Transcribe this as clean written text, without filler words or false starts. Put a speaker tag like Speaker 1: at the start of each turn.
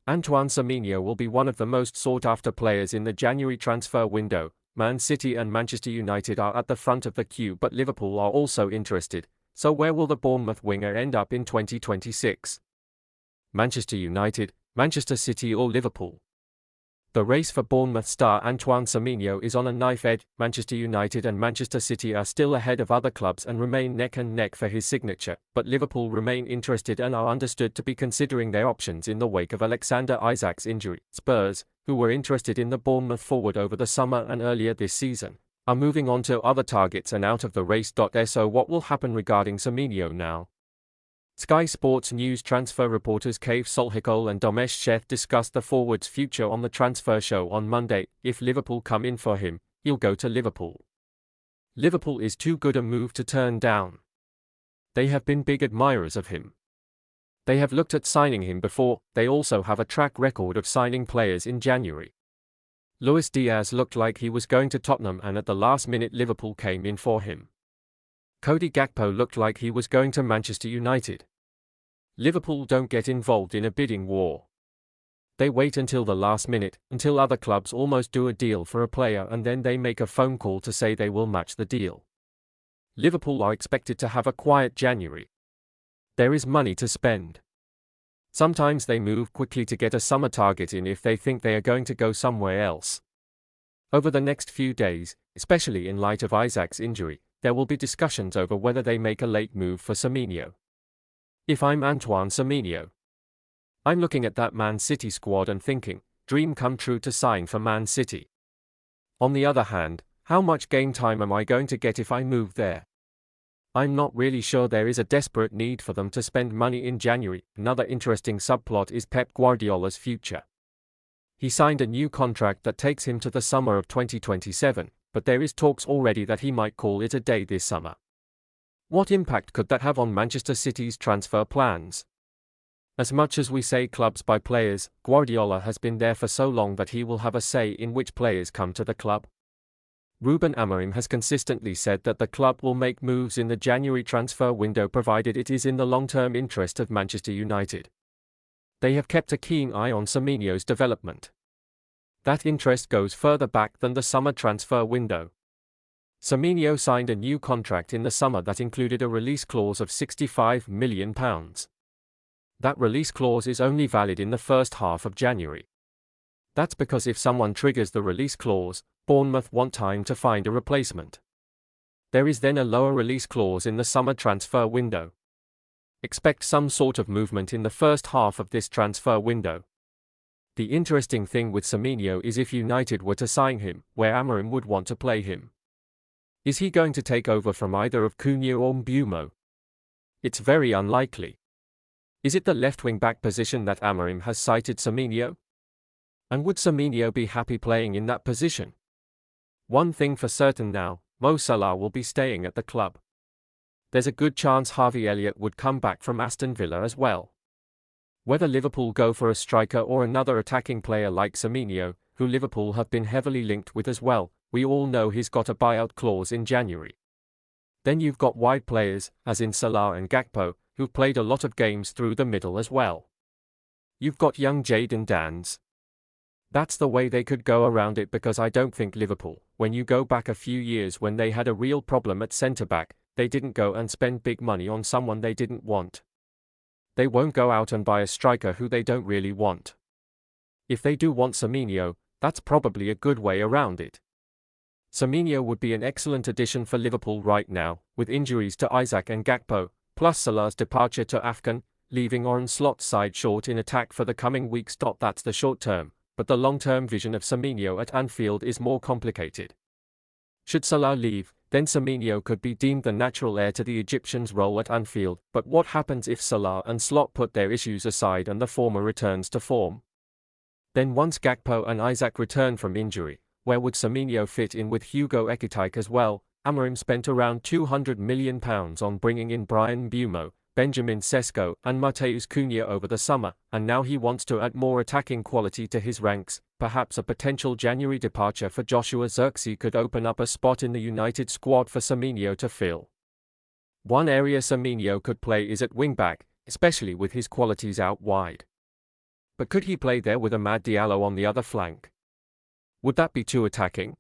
Speaker 1: Antoine Semenyo will be one of the most sought-after players in the January transfer window. Man City and Manchester United are at the front of the queue, but Liverpool are also interested. So where will the Bournemouth winger end up in 2026? Manchester United, Manchester City or Liverpool? The race for Bournemouth star Antoine Semenyo is on a knife edge. Manchester United and Manchester City are still ahead of other clubs and remain neck and neck for his signature, but Liverpool remain interested and are understood to be considering their options in the wake of Alexander Isak's injury. Spurs, who were interested in the Bournemouth forward over the summer and earlier this season, are moving on to other targets and out of the race. So what will happen regarding Semenyo now? Sky Sports News transfer reporters Cave Solhikol and BOMBSHELL discussed the forward's future on the transfer show on Monday. If Liverpool come in for him, he'll go to Liverpool. Liverpool is too good a move to turn down. They have been big admirers of him. They have looked at signing him before. They also have a track record of signing players in January. Luis Diaz looked like he was going to Tottenham, and at the last minute Liverpool came in for him. Cody Gakpo looked like he was going to Manchester United. Liverpool don't get involved in a bidding war. They wait until the last minute, until other clubs almost do a deal for a player, and then they make a phone call to say they will match the deal. Liverpool are expected to have a quiet January. There is money to spend. Sometimes they move quickly to get a summer target in if they think they are going to go somewhere else. Over the next few days, especially in light of Isak's injury, there will be discussions over whether they make a late move for Semenyo. If I'm Antoine Semenyo, I'm looking at that Man City squad and thinking, dream come true to sign for Man City. On the other hand, how much game time am I going to get if I move there? I'm not really sure there is a desperate need for them to spend money in January. Another interesting subplot is Pep Guardiola's future. He signed a new contract that takes him to the summer of 2027, but there is talks already that he might call it a day this summer. What impact could that have on Manchester City's transfer plans? As much as we say clubs buy players, Guardiola has been there for so long that he will have a say in which players come to the club. Ruben Amorim has consistently said that the club will make moves in the January transfer window provided it is in the long-term interest of Manchester United. They have kept a keen eye on Semenyo's development. That interest goes further back than the summer transfer window. Semenyo signed a new contract in the summer that included a release clause of £65 million. That release clause is only valid in the first half of January. That's because if someone triggers the release clause, Bournemouth want time to find a replacement. There is then a lower release clause in the summer transfer window. Expect some sort of movement in the first half of this transfer window. The interesting thing with Semenyo is if United were to sign him, where Amorim would want to play him. Is he going to take over from either of Cunha or Mbeumo? It's very unlikely. Is it the left wing-back position that Amorim has cited Semenyo? And would Semenyo be happy playing in that position? One thing for certain now, Mo Salah will be staying at the club. There's a good chance Harvey Elliott would come back from Aston Villa as well. Whether Liverpool go for a striker or another attacking player like Semenyo, who Liverpool have been heavily linked with as well, we all know he's got a buyout clause in January. Then you've got wide players, as in Salah and Gakpo, who've played a lot of games through the middle as well. You've got young Jadon Danns. That's the way they could go around it, because I don't think Liverpool, when you go back a few years when they had a real problem at centre-back, they didn't go and spend big money on someone they didn't want. They won't go out and buy a striker who they don't really want. If they do want Semenyo, that's probably a good way around it. Semenyo would be an excellent addition for Liverpool right now, with injuries to Isak and Gakpo, plus Salah's departure to Afghan, leaving Arne Slot's side short in attack for the coming weeks. That's the short term, but the long-term vision of Semenyo at Anfield is more complicated. Should Salah leave, then Semenyo could be deemed the natural heir to the Egyptians' role at Anfield. But what happens if Salah and Slot put their issues aside and the former returns to form? Then once Gakpo and Isak return from injury, where would Semenyo fit in with Hugo Ekitike as well? Amorim spent around £200 million on bringing in Bryan Mbeumo, Benjamin Sesko and Matheus Cunha over the summer, and now he wants to add more attacking quality to his ranks. Perhaps a potential January departure for Joshua Zirkzee could open up a spot in the United squad for Semenyo to fill. One area Semenyo could play is at wing-back, especially with his qualities out wide. but could he play there with Amad Diallo on the other flank? Would that be too attacking?